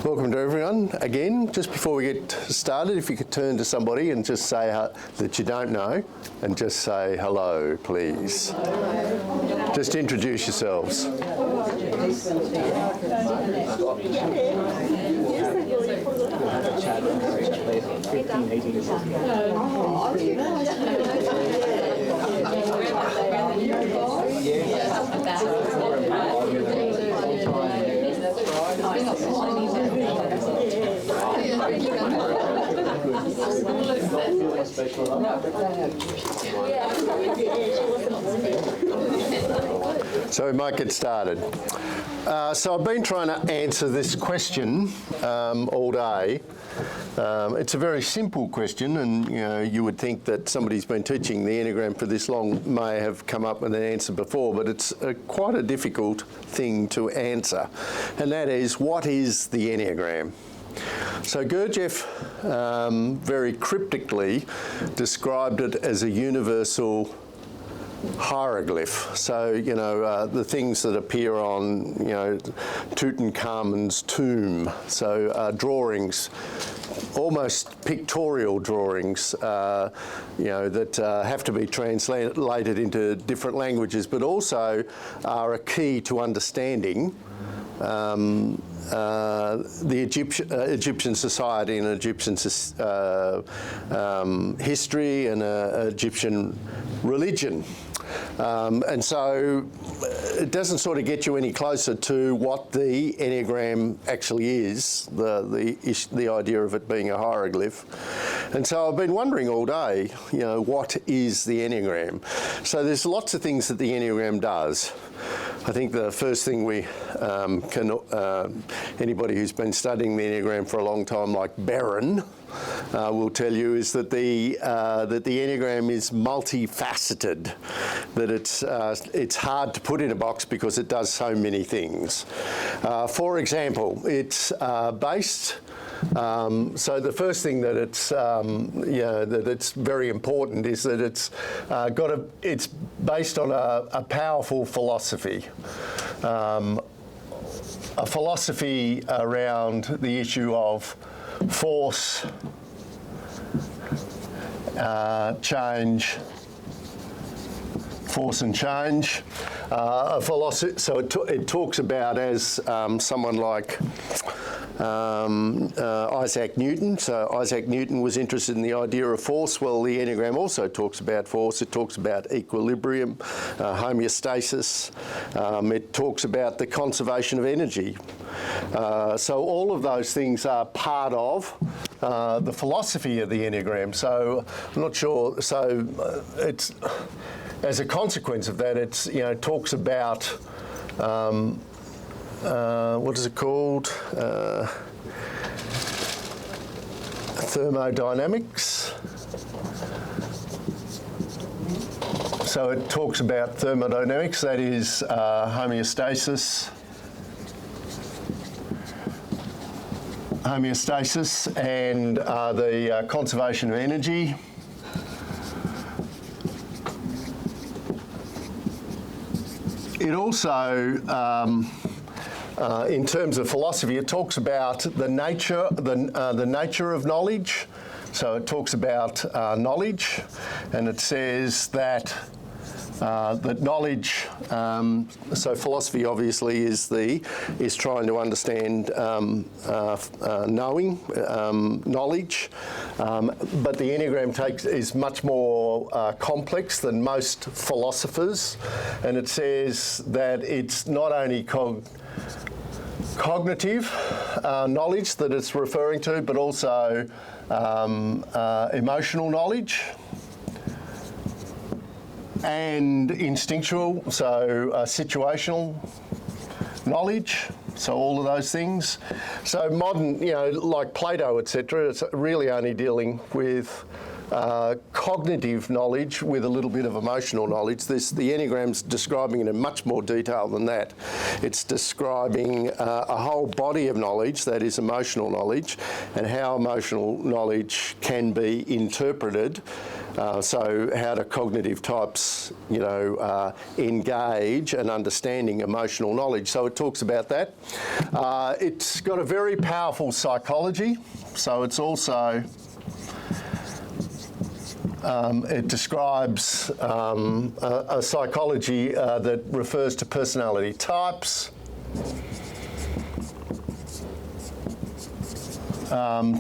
Welcome to everyone. Again, just before we get started, if you could turn to somebody and just say that you don't know, and just say hello, please. Just introduce yourselves. So we might get started. So I've been trying to answer this question all day. It's a very simple question, and you would think that somebody who's been teaching the Enneagram for this long may have come up with an answer before, but it's quite a difficult thing to answer, and that is, what is the Enneagram? So Gurdjieff very cryptically described it as a universal hieroglyph. So, the things that appear on, Tutankhamun's tomb. So drawings, almost pictorial drawings, that have to be translated into different languages, but also are a key to understanding the Egyptian society and Egyptian history and Egyptian religion. And so it doesn't sort of get you any closer to what the Enneagram actually is, the idea of it being a hieroglyph. And so I've been wondering all day, what is the Enneagram? So there's lots of things that the Enneagram does. I think the first thing we anybody who's been studying the Enneagram for a long time, like Barron, will tell you is that the Enneagram is multifaceted, that it's hard to put in a box because it does so many things. For example, it's based. So the first thing that it's very important is that it's based on a powerful philosophy. A philosophy around the issue of force, change, force and change. A philosophy. So it talks about as someone like Isaac Newton. So Isaac Newton was interested in the idea of force. Well, the Enneagram also talks about force. It talks about equilibrium, homeostasis. It talks about the conservation of energy. So all of those things are part of the philosophy of the Enneagram. So I'm not sure. So it's as a consequence of that, it talks about. What is it called? Thermodynamics. So it talks about thermodynamics, that is homeostasis and the conservation of energy. It also in terms of philosophy, it talks about the nature of knowledge. So it talks about knowledge, and it says that knowledge. So philosophy obviously is trying to understand knowing, knowledge, but the Enneagram is much more complex than most philosophers, and it says that it's not only cognitive knowledge that it's referring to, but also emotional knowledge and instinctual, so situational knowledge, so all of those things. So modern, like Plato, etc., it's really only dealing with cognitive knowledge with a little bit of emotional knowledge. The Enneagram's describing it in much more detail than that. It's describing a whole body of knowledge, that is emotional knowledge, and how emotional knowledge can be interpreted So how do cognitive types, engage and understanding emotional knowledge? So it talks about that. It's got a very powerful psychology. So it's also, it describes a psychology that refers to personality types,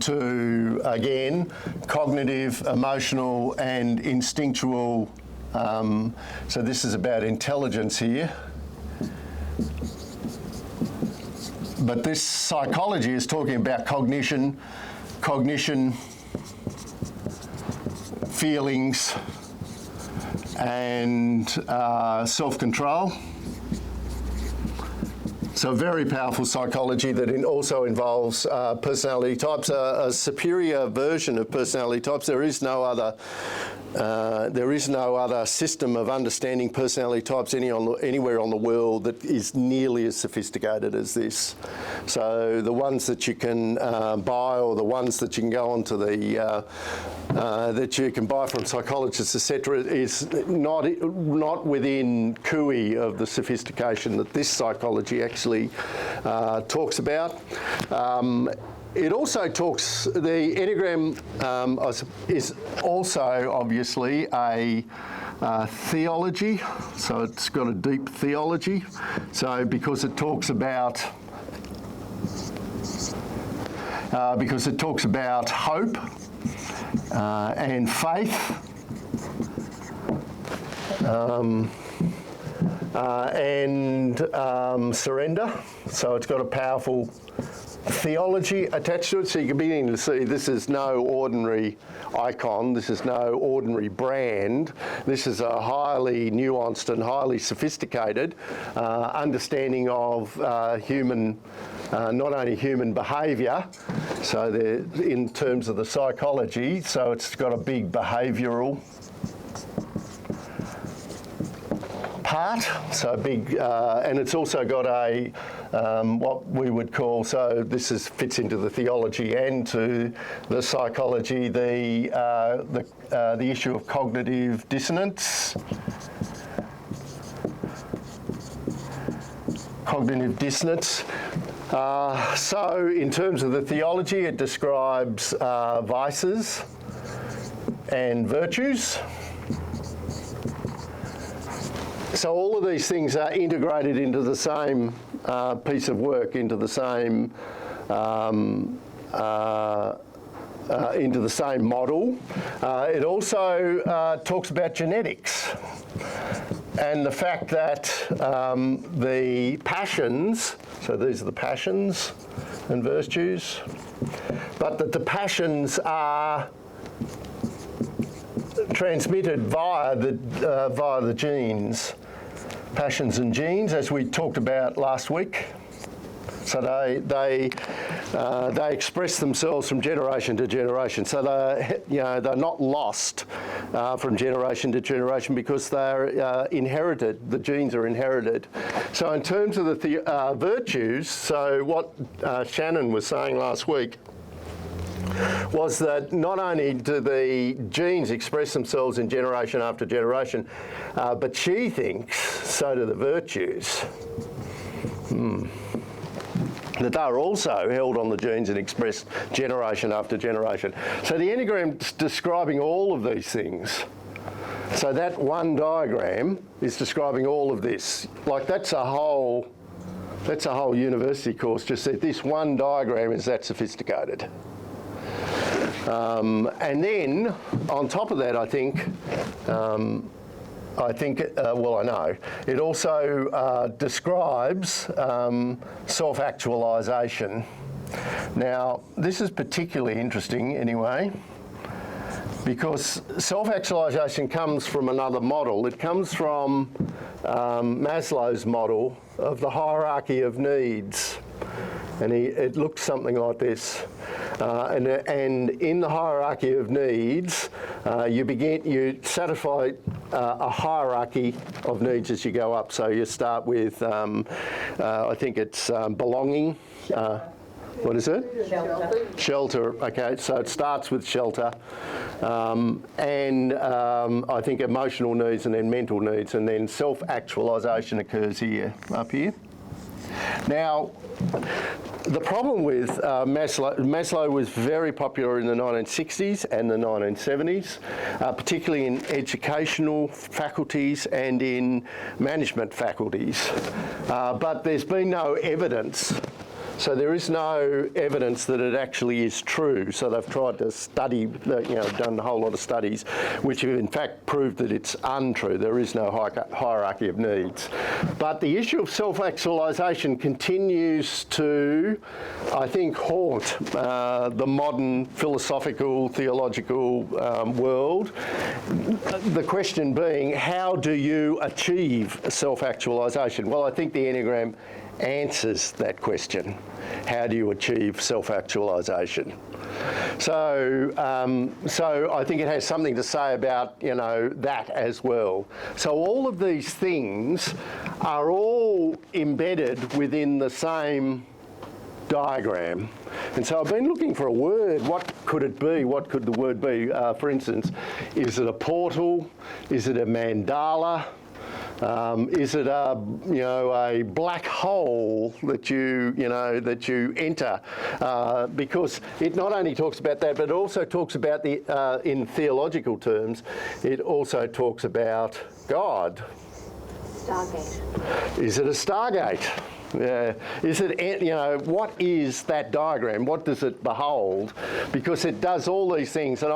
to, again, cognitive, emotional and instinctual. So this is about intelligence here. But this psychology is talking about cognition, feelings and self-control. So very powerful psychology that also involves personality types, a superior version of personality types. There is no other system of understanding personality types anywhere on the world that is nearly as sophisticated as this. So the ones that you can buy, or the ones that you can go onto the that you can buy from psychologists, etc., is not within cooey of the sophistication that this psychology actually talks about. It also talks, the Enneagram is also obviously a theology, so it's got a deep theology. So because it talks about hope and faith and surrender. So it's got a powerful theology attached to it, so you can begin to see this is no ordinary icon, this is no ordinary brand, this is a highly nuanced and highly sophisticated understanding of human, not only human behaviour, so in terms of the psychology, so it's got a big behavioural part, so big, and it's also got a what we would call, so this fits into the theology and to the psychology, the issue of cognitive dissonance. Cognitive dissonance. So in terms of the theology, it describes vices and virtues. So all of these things are integrated into the same piece of work, into the same model. It also talks about genetics and the fact that the passions, so these are the passions and virtues, but that the passions are transmitted via the genes. Passions and genes, as we talked about last week. So they express themselves from generation to generation. So they're not lost from generation to generation because they're inherited. The genes are inherited. So in terms of the virtues, so what Shannon was saying last week was that not only do the genes express themselves in generation after generation, but she thinks so do the virtues. That they're also held on the genes and expressed generation after generation. So the Enneagram's describing all of these things. So that one diagram is describing all of this. Like that's a whole university course, just that this one diagram is that sophisticated. And then on top of that, I know, it also describes self-actualization. Now, this is particularly interesting anyway, because self-actualization comes from another model. It comes from Maslow's model of the hierarchy of needs. And it looks something like this. And in the hierarchy of needs, you satisfy a hierarchy of needs as you go up. So you start with, I think it's belonging. What is it? Shelter. Shelter, okay, so it starts with shelter, and I think emotional needs and then mental needs, and then self-actualisation occurs here, up here. Now, the problem with Maslow was very popular in the 1960s and the 1970s, particularly in educational faculties and in management faculties. But there's been no evidence. So there is no evidence that it actually is true. So they've tried to study, done a whole lot of studies, which have in fact proved that it's untrue. There is no hierarchy of needs. But the issue of self-actualisation continues to, I think, haunt the modern philosophical, theological world. The question being, how do you achieve self-actualisation? Well, I think the Enneagram answers that question. How do you achieve self-actualisation? So I think it has something to say about, that as well. So all of these things are all embedded within the same diagram. And so I've been looking for a word. What could it be? What could the word be? For instance, is it a portal? Is it a mandala? Is it a black hole that you enter? Because it not only talks about that, but it also talks about in theological terms, it also talks about God. Stargate. Is it a stargate? Yeah. Is it, what is that diagram? What does it behold? Because it does all these things, and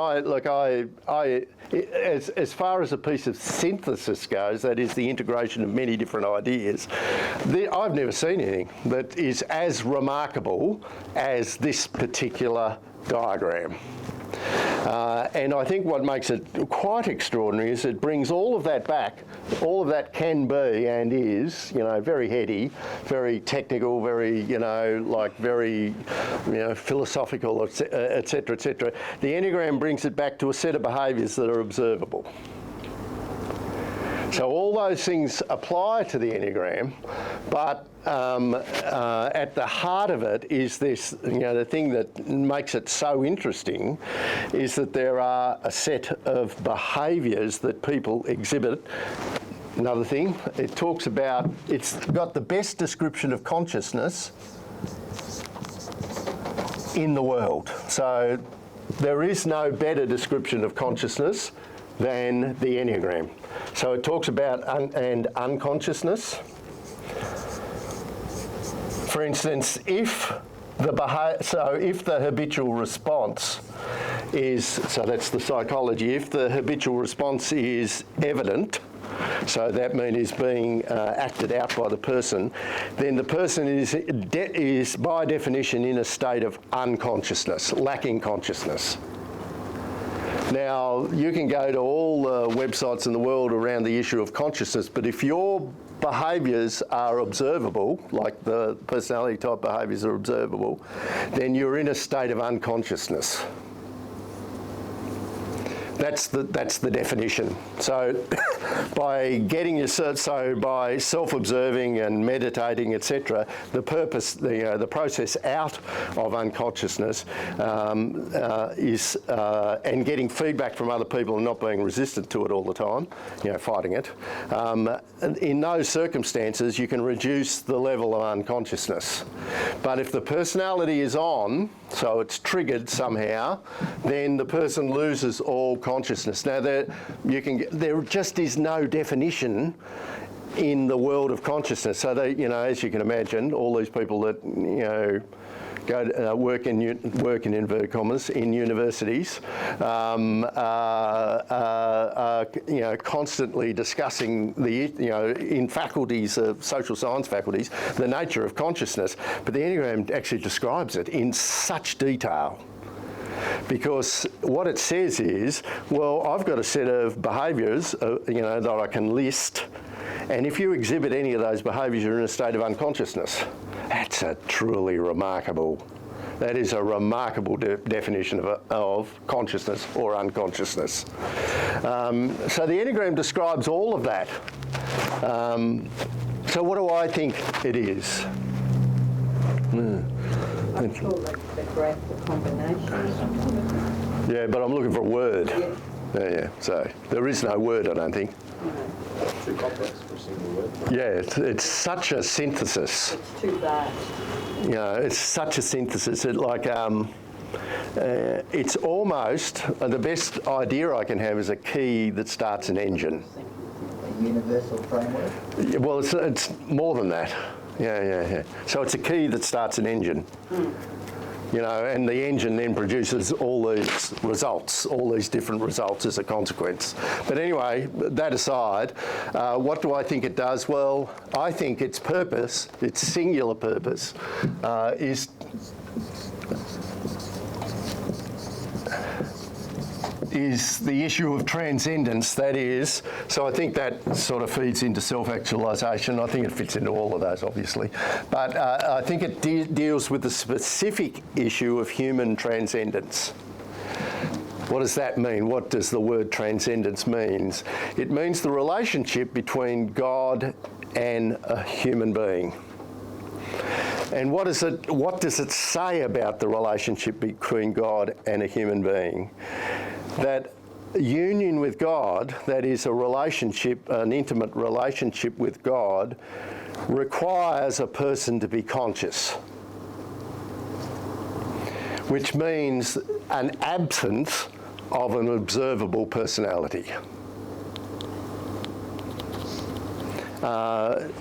as far as a piece of synthesis goes, that is the integration of many different ideas, I've never seen anything that is as remarkable as this particular diagram. And I think what makes it quite extraordinary is it brings all of that back. All of that can be and is, very heady, very technical, very, very, philosophical, et cetera, et cetera. The Enneagram brings it back to a set of behaviours that are observable. So all those things apply to the Enneagram, but at the heart of it is this, the thing that makes it so interesting is that there are a set of behaviours that people exhibit. Another thing, it talks about, it's got the best description of consciousness in the world. So there is no better description of consciousness than the Enneagram. So it talks about unconsciousness. For instance, if the habitual response is, so that's the psychology, if the habitual response is evident, so that means is being acted out by the person, then the person is by definition in a state of unconsciousness, lacking consciousness. Now, you can go to all the websites in the world around the issue of consciousness, but if your behaviours are observable, like the personality type behaviours are observable, then you're in a state of unconsciousness. That's the definition. So by getting yourself, by self-observing and meditating, etc., the purpose, the process out of unconsciousness is and getting feedback from other people and not being resistant to it all the time, fighting it. In those circumstances, you can reduce the level of unconsciousness. But if the personality is on, so it's triggered somehow, then the person loses all consciousness. Now, there just is no definition in the world of consciousness. So they, as you can imagine, all these people that go to, work in inverted commas in universities, constantly discussing in faculties, social science faculties, the nature of consciousness. But the Enneagram actually describes it in such detail. Because what it says is, well, I've got a set of behaviours, that I can list, and if you exhibit any of those behaviours, you're in a state of unconsciousness. That's a truly remarkable. That is a remarkable definition of consciousness or unconsciousness. So the Enneagram describes all of that. So what do I think it is? I'm sure the graph, the combination or something. Yeah, but I'm looking for a word. Yeah. Yeah. So there is no word, I don't think. Too complex for a single word. Yeah, it's such a synthesis. It's too vast. You know, it's such a synthesis. It's almost the best idea I can have is a key that starts an engine. A universal framework? Yeah, well, it's more than that. Yeah. So it's a key that starts an engine. You know, and the engine then produces all these results, all these different results as a consequence. But anyway, that aside, what do I think it does? Well, I think its purpose, its singular purpose, is the issue of transcendence, that is. So I think that sort of feeds into self-actualization. I think it fits into all of those, obviously. But I think it deals with the specific issue of human transcendence. What does that mean? What does the word transcendence mean? It means the relationship between God and a human being. And what does it say about the relationship between God and a human being? That union with God, that is a relationship, an intimate relationship with God, requires a person to be conscious, which means an absence of an observable personality.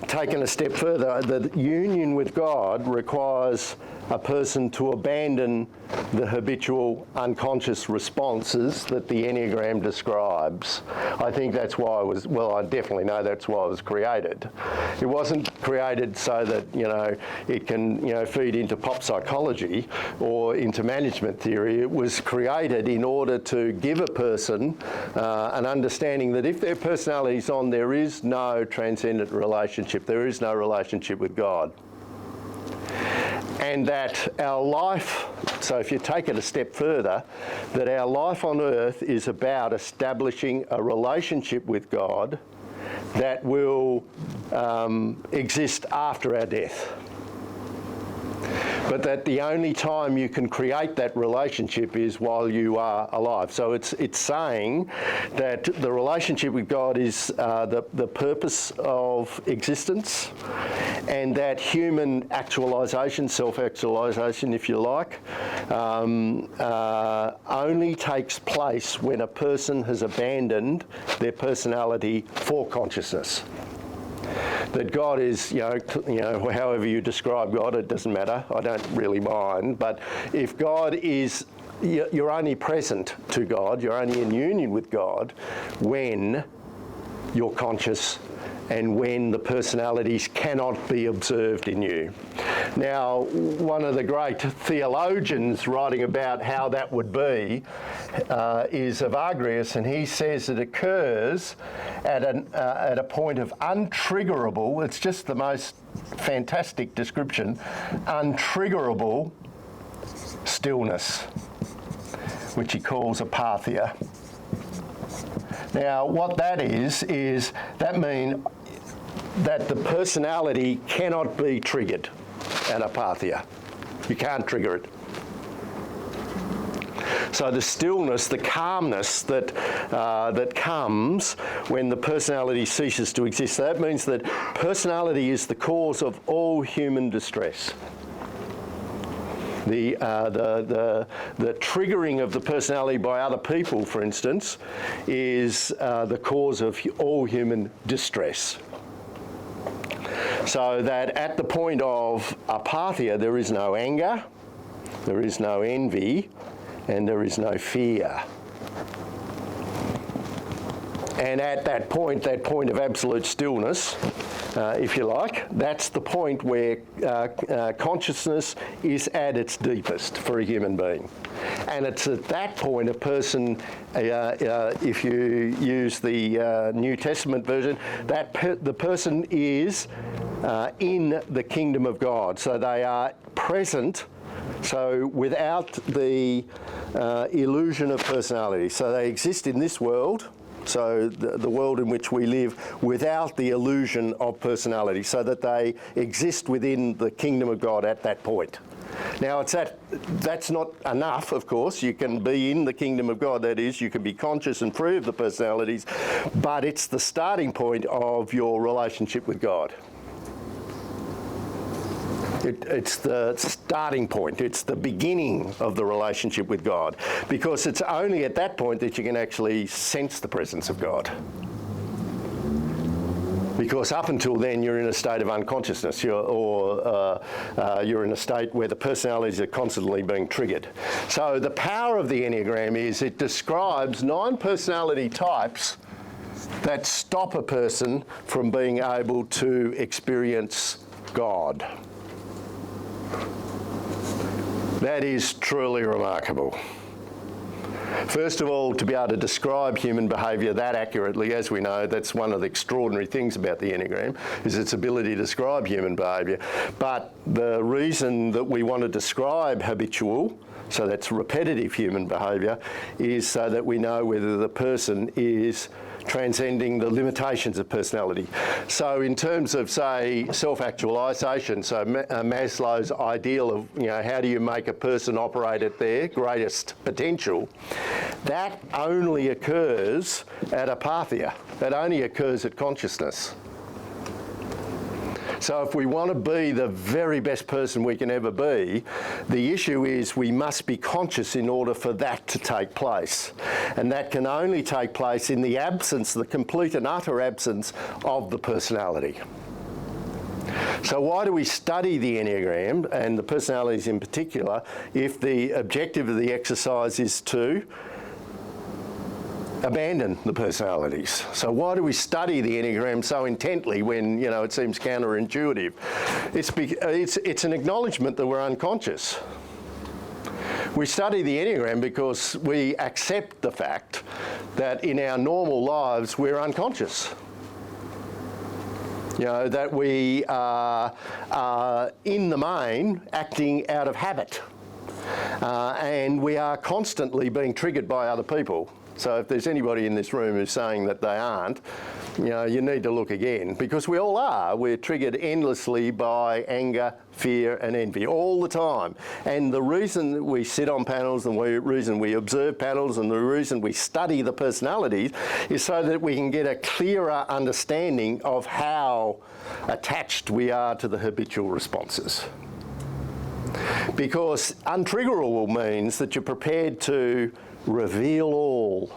Taken a step further, the union with God requires a person to abandon the habitual unconscious responses that the Enneagram describes. I think that's why I definitely know that's why it was created. It wasn't created so that, it can, feed into pop psychology or into management theory. It was created in order to give a person an understanding that if their personality's on, there is no transcendent relationship. There is no relationship with God. And that our life, so if you take it a step further, that our life on earth is about establishing a relationship with God that will exist after our death. But that the only time you can create that relationship is while you are alive. So it's saying that the relationship with God is the purpose of existence, and that human actualization, self-actualization if you like, only takes place when a person has abandoned their personality for consciousness. That God is, however you describe God, it doesn't matter. I don't really mind. But if God is, you're only present to God, you're only in union with God when you're conscious and when the personalities cannot be observed in you. Now, one of the great theologians writing about how that would be is Evagrius, and he says it occurs at a point of untriggerable, it's just the most fantastic description, untriggerable stillness, which he calls apatheia. Now, what that is that means that the personality cannot be triggered at apatheia. You can't trigger it. So the stillness, the calmness that comes when the personality ceases to exist, that means that personality is the cause of all human distress. The triggering of the personality by other people, for instance, is the cause of all human distress. So that at the point of apatheia, there is no anger, there is no envy, and there is no fear. And at that point of absolute stillness, if you like, that's the point where consciousness is at its deepest for a human being. And it's at that point a person, if you use the New Testament version, the person is in the kingdom of God. So they are present, so without the illusion of personality. So they exist in this world, So the world in which we live without the illusion of personality, so that they exist within the kingdom of God at that point. Now, that's not enough, of course. You can be in the kingdom of God, that is, you can be conscious and free of the personalities, but it's the starting point of your relationship with God. It's the starting point. It's the beginning of the relationship with God, because it's only at that point that you can actually sense the presence of God. Because up until then, you're in a state of unconsciousness, you're in a state where the personalities are constantly being triggered. So the power of the Enneagram is it describes 9 personality types that stop a person from being able to experience God. That is truly remarkable. First of all, to be able to describe human behaviour that accurately, as we know, that's one of the extraordinary things about the Enneagram, is its ability to describe human behaviour. But the reason that we want to describe habitual, so that's repetitive human behaviour, is so that we know whether the person is transcending the limitations of personality. So in terms of, say, self-actualization, so Maslow's ideal of, how do you make a person operate at their greatest potential, that only occurs at apatheia. That only occurs at consciousness. So if we want to be the very best person we can ever be, the issue is we must be conscious in order for that to take place. And that can only take place in the absence, the complete and utter absence of the personality. So why do we study the Enneagram, and the personalities in particular, if the objective of the exercise is to abandon the personalities? So why do we study the Enneagram so intently when, it seems counterintuitive? It's an acknowledgement that we're unconscious. We study the Enneagram because we accept the fact that in our normal lives we're unconscious. That we are in the main acting out of habit. And we are constantly being triggered by other people. So if there's anybody in this room who's saying that they aren't, you need to look again, because we all are. We're triggered endlessly by anger, fear and envy all the time. And the reason that we sit on panels, and the reason we observe panels, and the reason we study the personalities is so that we can get a clearer understanding of how attached we are to the habitual responses. Because untriggerable means that you're prepared to reveal all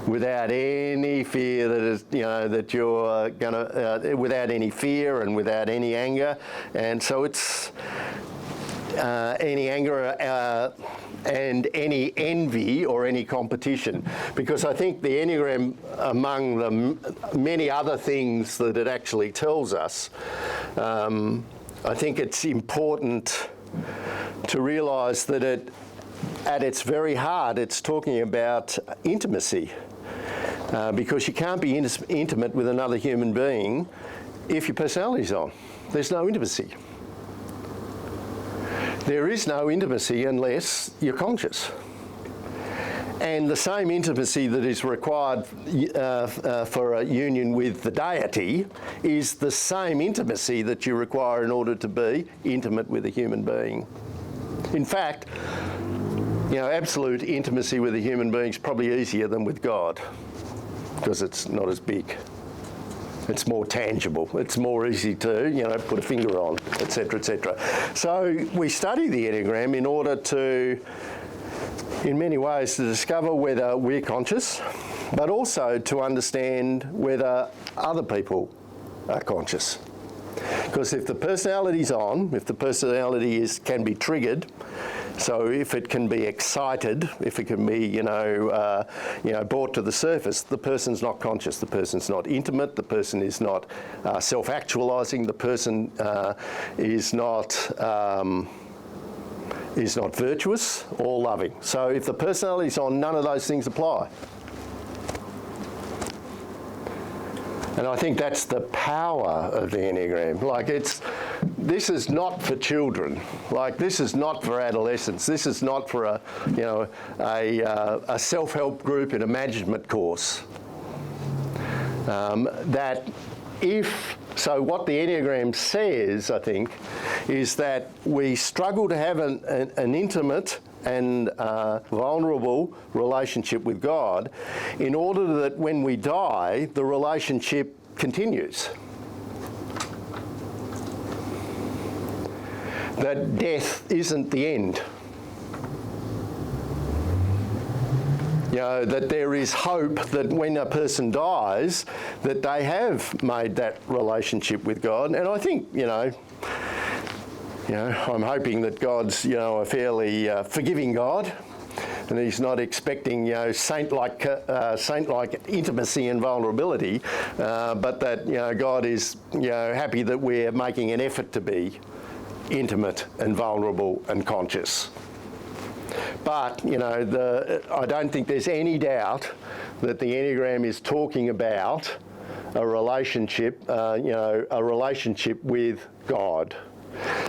without any fear that is, that you're gonna, without any fear and without any anger. And so it's any anger and any envy or any competition. Because I think the Enneagram, among the many other things that it actually tells us, I think it's important to realise that at its very heart, it's talking about intimacy, because you can't be intimate with another human being if your personality's on. There's no intimacy. There is no intimacy unless you're conscious. And the same intimacy that is required for a union with the deity is the same intimacy that you require in order to be intimate with a human being. In fact, absolute intimacy with a human being is probably easier than with God, because it's not as big. It's more tangible. It's more easy to, put a finger on, etc., etc. So we study the Enneagram in order to, in many ways, to discover whether we're conscious, but also to understand whether other people are conscious. Because if the personality's on, if the personality can be triggered, so if it can be excited, if it can be, brought to the surface, the person's not conscious, the person's not intimate, the person is not self-actualizing, the person is not virtuous or loving. So if the personality's on, none of those things apply. And I think that's the power of the Enneagram. Like, this is not for children. Like, this is not for adolescents. This is not for a self-help group in a management course. So what the Enneagram says, I think, is that we struggle to have an intimate and vulnerable relationship with God in order that when we die, the relationship continues. That death isn't the end. You know, that there is hope that when a person dies, that they have made that relationship with God. And I think, I'm hoping that God's, a fairly forgiving God, and He's not expecting, saint-like intimacy and vulnerability, but that, God is, happy that we're making an effort to be intimate and vulnerable and conscious. But, I don't think there's any doubt that the Enneagram is talking about a relationship, a relationship with God.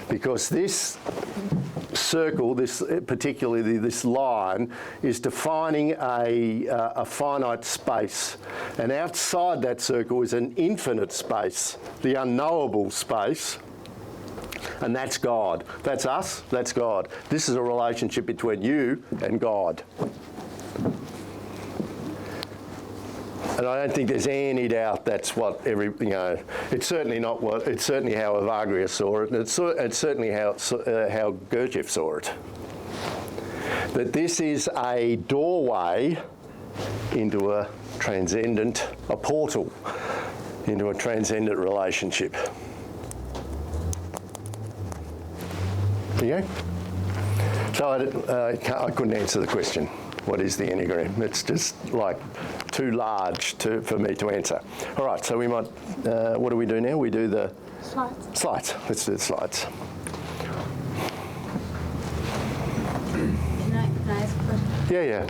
Because this circle, particularly this line, is defining a finite space. And outside that circle is an infinite space, the unknowable space. And that's God. That's us, that's God. This is a relationship between you and God. And I don't think there's any doubt that's what it's certainly not what, it's certainly how Evagrius saw it, and it's certainly how Gurdjieff saw it. That this is a doorway into a portal into a transcendent relationship. Okay? So I couldn't answer the question. What is the Enneagram? It's just like too large for me to answer. All right, so we might, what do we do now? We do the slides. Let's do the slides. Can I ask a question? Yeah.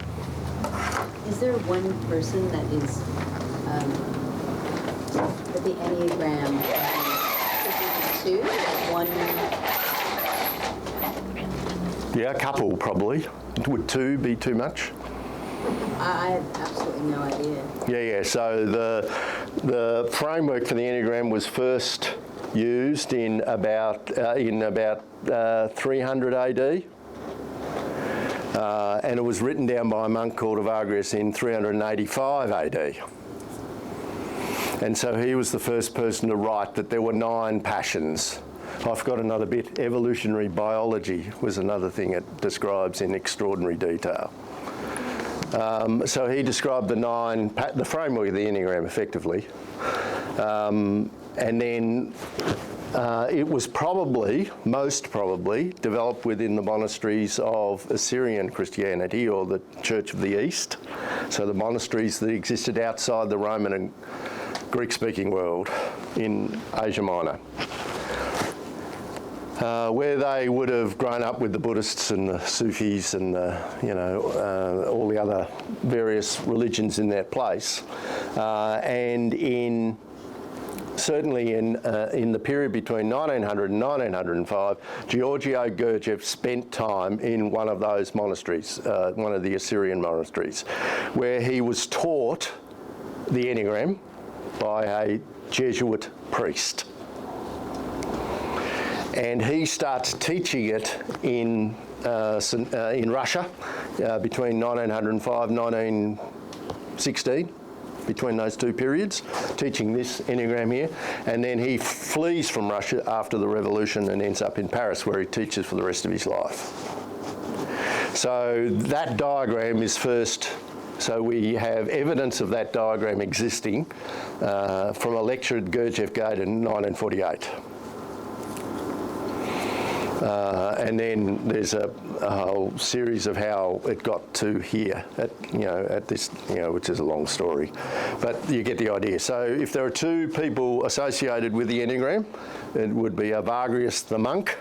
Is there one person that is, that the Enneagram two? One? Yeah, a couple probably. Would two be too much? I have absolutely no idea. Yeah. So the framework for the Enneagram was first used in about 300 AD, and it was written down by a monk called Evagrius in 385 AD. And so he was the first person to write that there were 9 passions. I've got another bit. Evolutionary biology was another thing it describes in extraordinary detail. So he described the framework of the Enneagram effectively. And then it was most probably, developed within the monasteries of Assyrian Christianity or the Church of the East. So the monasteries that existed outside the Roman and Greek-speaking world in Asia Minor. Where they would have grown up with the Buddhists and the Sufis and all the other various religions in that place, and certainly in the period between 1900 and 1905, Giorgio Gurdjieff spent time in one of those monasteries, one of the Assyrian monasteries, where he was taught the Enneagram by a Jesuit priest. And he starts teaching it in Russia between 1905 and 1916, between those two periods, teaching this Enneagram here. And then he flees from Russia after the revolution and ends up in Paris, where he teaches for the rest of his life. So that diagram is first. So we have evidence of that diagram existing from a lecture that Gurdjieff gave in 1948. And then there's a whole series of how it got to here, at this, which is a long story. But you get the idea. So if there are 2 people associated with the Enneagram, it would be Evagrius the monk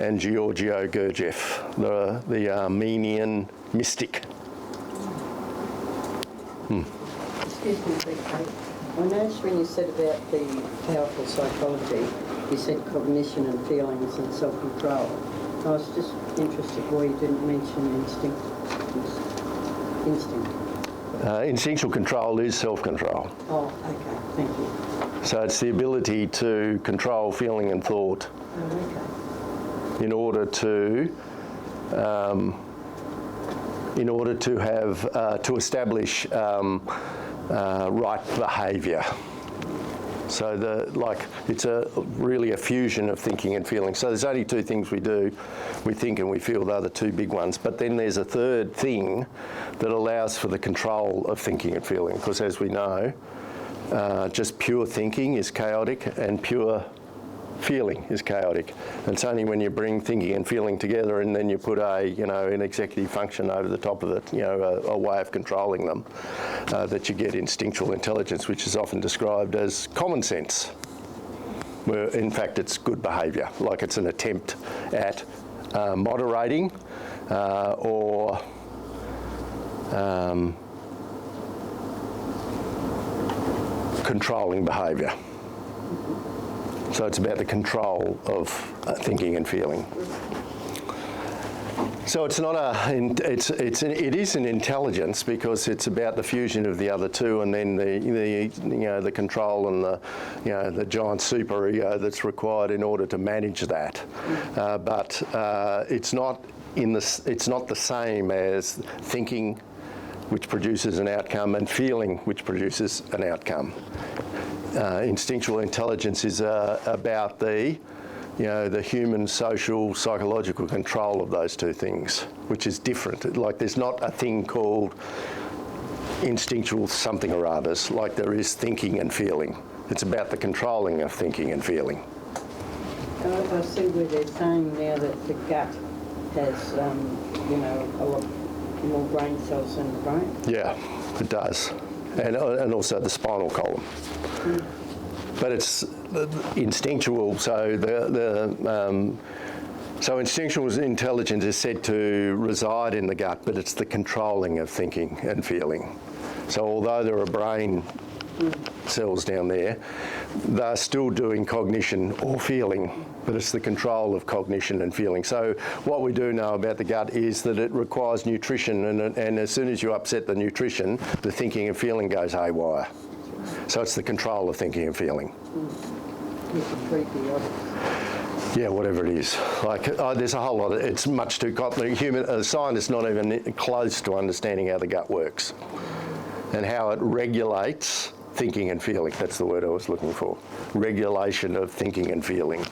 and Giorgio Gurdjieff, the Armenian mystic. Excuse me, I noticed when you said about the powerful psychology, you said cognition and feelings and self-control. I was just interested why you didn't mention instinct. Instinctual control is self-control. Oh, okay, thank you. So it's the ability to control feeling and thought Oh, okay. in order to have to establish right behaviour. So it's really a fusion of thinking and feeling. So there's only two things we do. We think and we feel. They're the two big ones. But then there's a third thing that allows for the control of thinking and feeling. Because as we know, just pure thinking is chaotic and pure feeling is chaotic. And it's only when you bring thinking and feeling together and then you put an executive function over the top of it, a way of controlling them, that you get instinctual intelligence, which is often described as common sense, where in fact it's good behaviour, like it's an attempt at moderating or controlling behaviour. So it's about the control of thinking and feeling. So it's not it is an intelligence because it's about the fusion of the other two, and then the control and the giant super ego that's required in order to manage that. But it's not the same as thinking, which produces an outcome, and feeling, which produces an outcome. Instinctual intelligence is about the human, social, psychological control of those two things, which is different. Like there's not a thing called instinctual something or others, like there is thinking and feeling. It's about the controlling of thinking and feeling. I see where they're saying now that the gut has, a lot more brain cells than the brain. Yeah, it does. And also the spinal column. But it's instinctual, so so instinctual intelligence is said to reside in the gut, but it's the controlling of thinking and feeling. So although there are brain cells down there, they're still doing cognition or feeling, but it's the control of cognition and feeling. So what we do know about the gut is that it requires nutrition, and as soon as you upset the nutrition, the thinking and feeling goes haywire. So it's the control of thinking and feeling. Yeah, whatever it is. There's a whole lot of it's much too complicated. A scientist's not even close to understanding how the gut works and how it regulates thinking and feeling. That's the word I was looking for. Regulation of thinking and feeling.